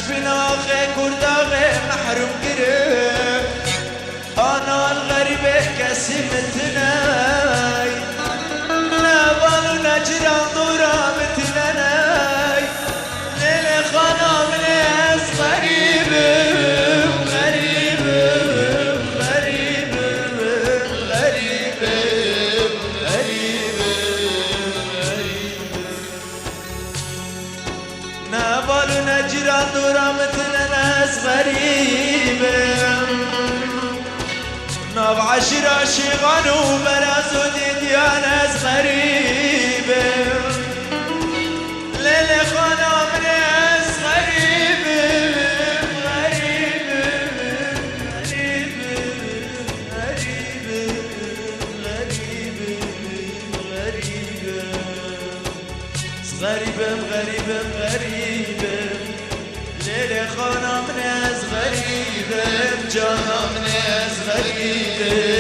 بناخي كرداغي محروم قرب أنا الغريب كسمتناي نبال نجران دورا متناي ليلي خانا من اس غريب غريب غريب غريب غريب نبال نجران دورا متناي غريب ناب عشرة شغال وبلاس وديد يا ناس غريبة ليلي خانا من ناس غريبة غريبة غريبة غريبة غريبة غريبة غريبة غريبة ليلي خانا من ناس غريبة جانا من ناس غريبة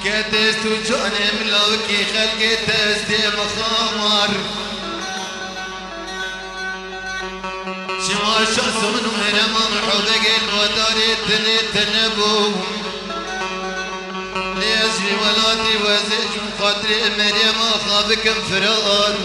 كدست وجاني ملوكي خلقي تستي مخامر شما شخص من مرمان حوضك الوداري تنبو ليجري ولاتي وزيج مخاطري مريم خابك انفرار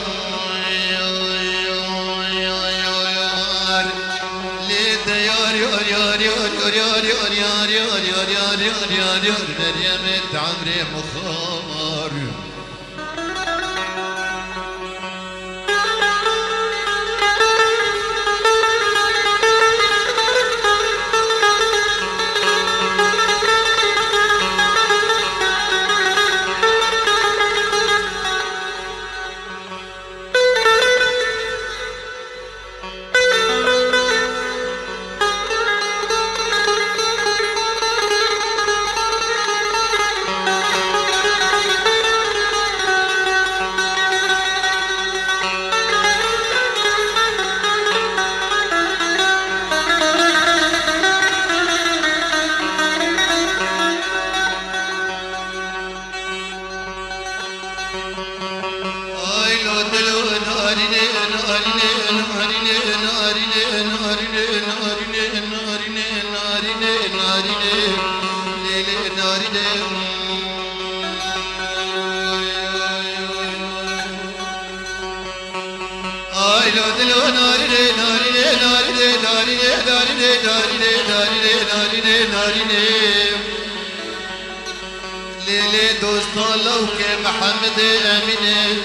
مريم عمري مخامر محمد امين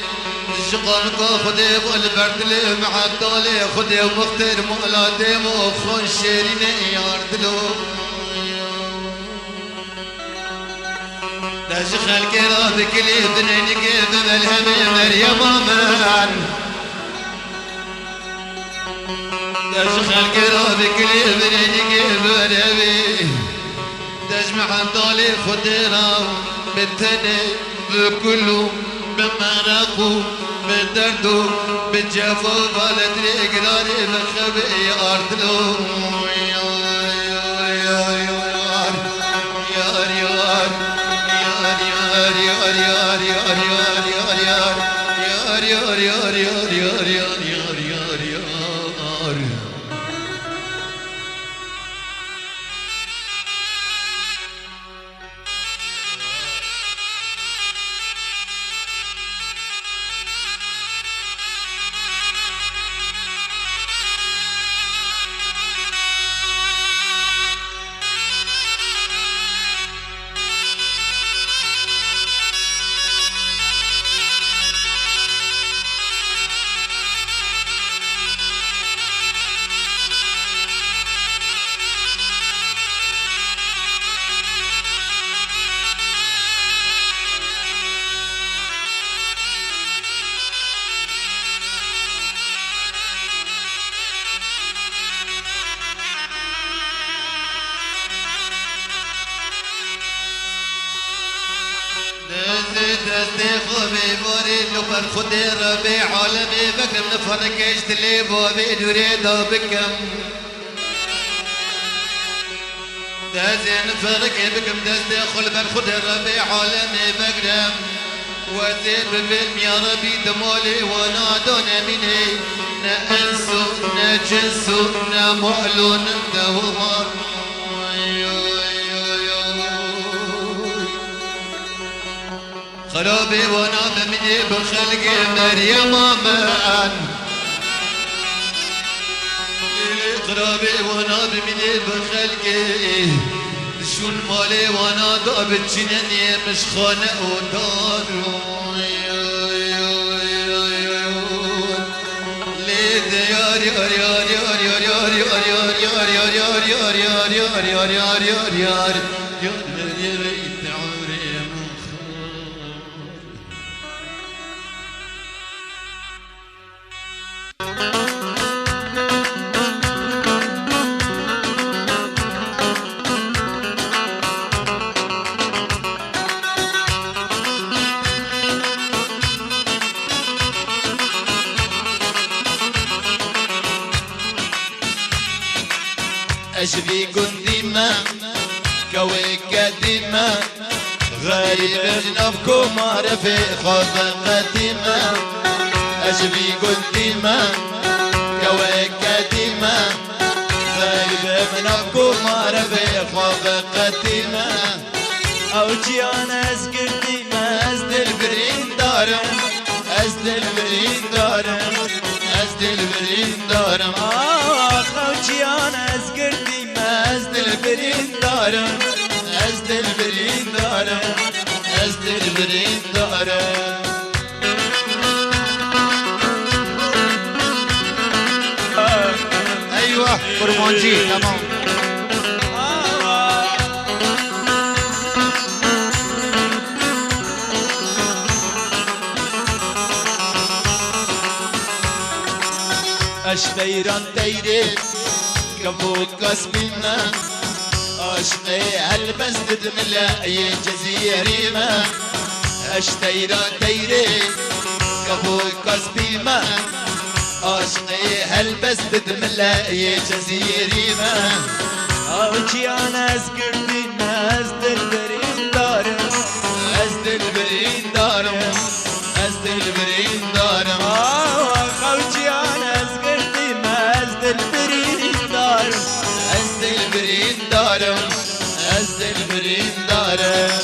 الشغل خذي والبردلي مع الدولي خذي ومختار مولاتي مخون شيرين ياردلو دشخل كرابك لي دنيني كيف ملهم مريم امان دشخل كرابك لي دنيني كيف ملهم تجمع الدولي خذي راو بالتني بكله بمرقو بدردو بجفو بالدري قراري بخبئي أرتلو دستي خوبي بوري نفر خدي ربي عالمي بكم نفرك اشتلي بوبي دريدا بكم دستي نفرك بكم دستي خلبر خدي ربي عالمي بكم وزيد ببلم يا ربي دمولي ونادون مني نأنسو نجنسو نمعلو ندهمر خرابي وانا بمني بخلق مريم معا خرابي وانا بمني بخلق شون مالي وانا دابت جنني مش خانق ودار ليد يار يار يار يار يار يار يار يار يار يار يار يار يار يار يار يار يار أشبي قديمة كوي قديمة غريب جنبكم رفيق قديمة أشبي قديمة كوي قديمة غريب جنبكم رفيق قديمة أوجي أنا أزقديمة أزدل برين دارم أزدل برين دارم أزدل برين دارم أوجي أنا أزقديمة أزدل برين دارم أزدل برين دارم أزدل برين دارم أيوة كرمانجي تمام اشتيران تيري كفوك كسبنا اشقي هالبس تدملا جزيري ما اشتيران تيري كفوك كسبنا اشقي هالبس تدملا جزيري ما اوجي انا ازقردي ازدل برين دارم ازدل برين دارم ازدل برين دارم اوجي انا ازقردي ازدل برين دارم ازدل برين دارم ازدل برين دارم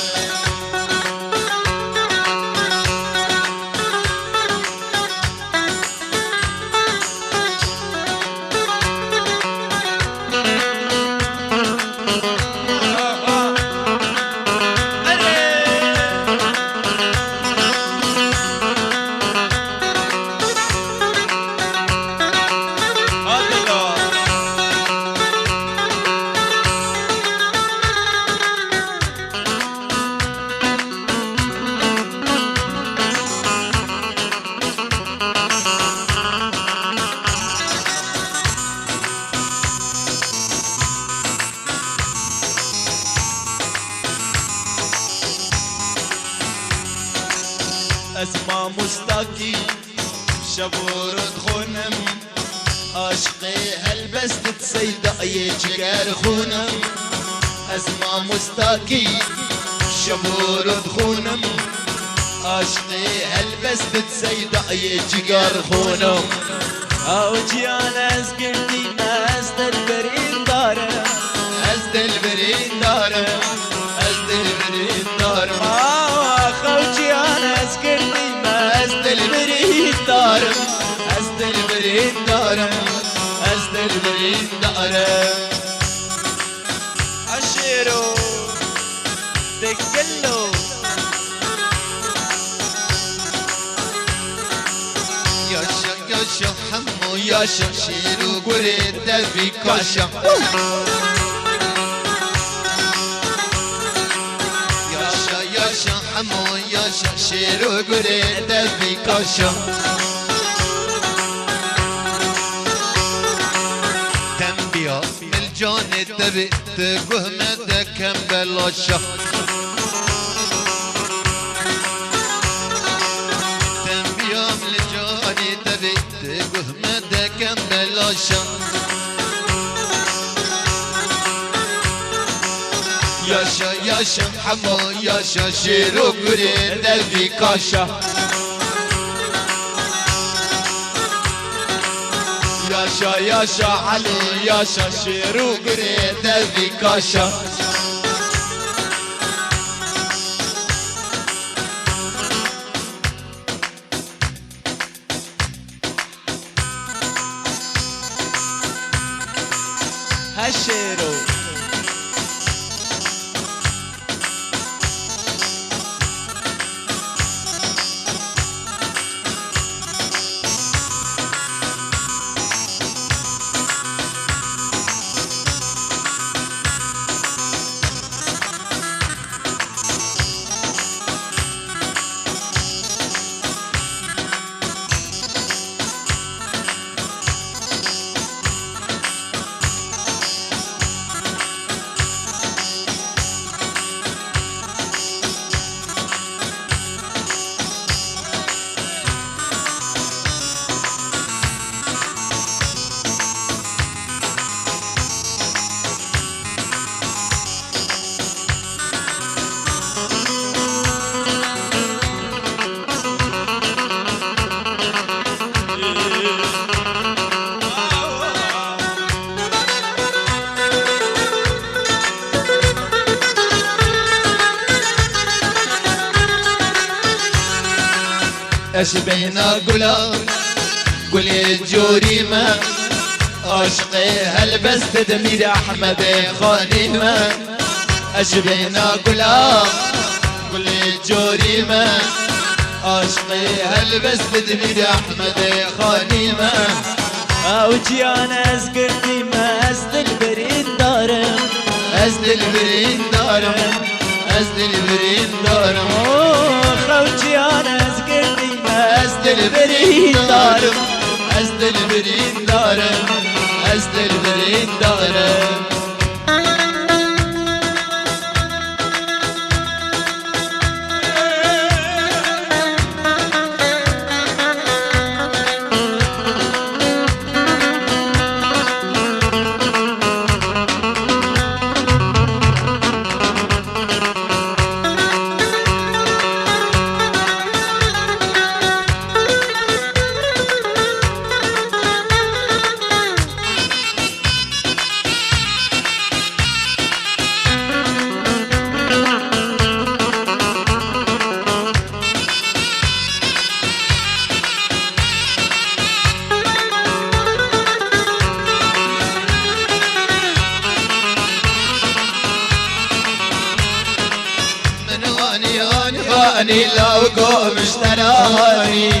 اسمع مستقيم شبورد خونم عاشقی هلبست سیدا یجگر خونم از ما مستاکی شبورد خونم عاشقی هلبست سیدا یجگر خونم او جیان از گردی از دلبرین دارم از دلبرین دارم از دلبرین دارم او جیان از گردی از دلبرین دارم از دلبرین دارم از دلبرین دارم عشیرو دگلو ياشا حمو ياشا شيرو قريد دبي كاشا ياشا حمو ياشا شيرو قريد دبي كاشا تنبيا الجان الدبي تقوه مدى بلاشا ياشا ياشا حمو ياشا شيرو قريد دبي كاشا ياشا ياشا علي ياشا شيرو قريد دبي كاشا هشيرو اش بينا قولي جوريمة عشقي هلبست دمير احمد خانيمة اش بينا قولي جوريمة عشقي هلبست دمير احمد خانيمة او جيان از قرديمة از دلبرين دارم از دلبرين دارم از دلبرين دارم او جيان از قرديمة از دلبرين دارم از دلبرين دارم از دلبرين دارم اني لو قوم اشتراني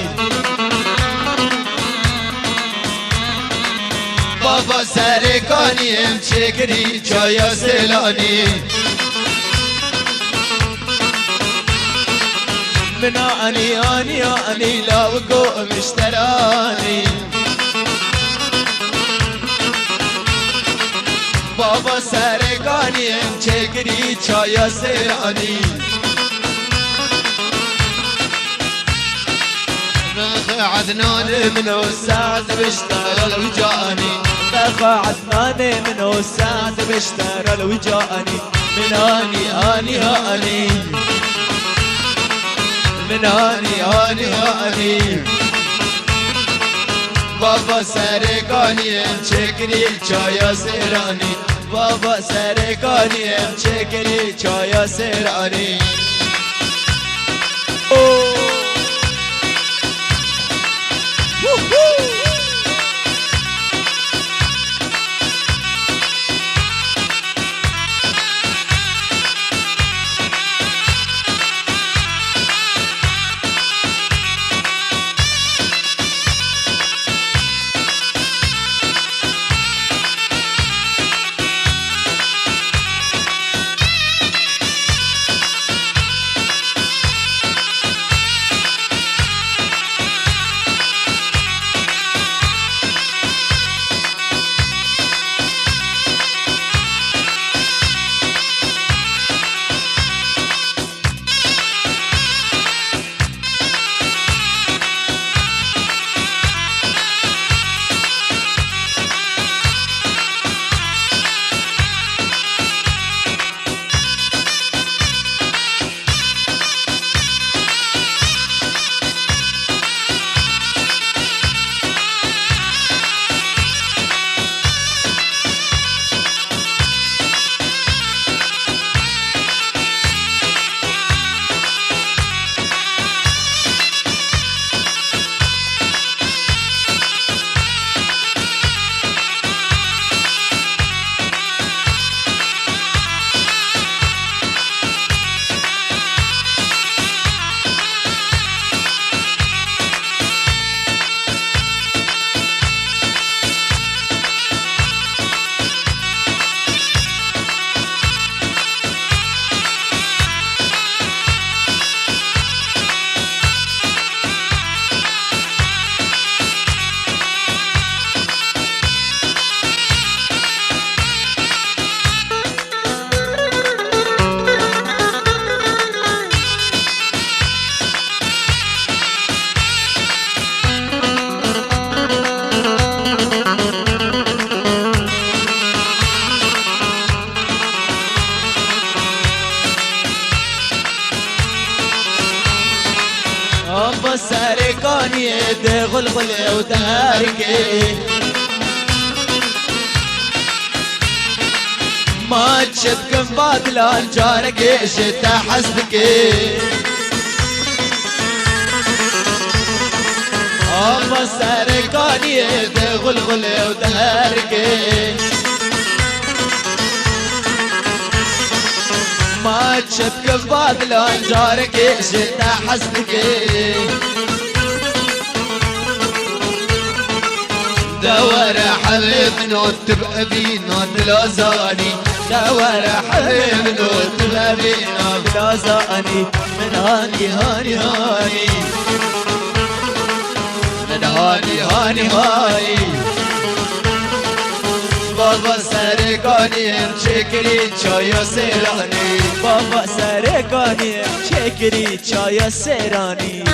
بابا سرکانی ام چکری چایا سلانی من اني لو قوم اشتراني بابا سرکانی ام چکری چایا سلانی عدنان منو ساعد بشتغل وجاني بخا عدنان منو ساعد بشتغل وجاني من هاني من هاني بابا سرکانی چکری چایا سرانی بابا سرکانی چکری چایا سرانی بابا سرکانی ده غلغل و دهرکه ما تشدكم بادلان جارك شتا حسدك بابا سرکانی ده غلغل و دهرکه ما تشدكم بادلان جارك شتا حسدك دور حبيب نوت تبقى بينا دلازاني دور حبيب نوت تبقى بينا دلازاني من هاني من هاني بابا سرکانی چکری چایا سرانی بابا سرکانی چکری چایا سرانی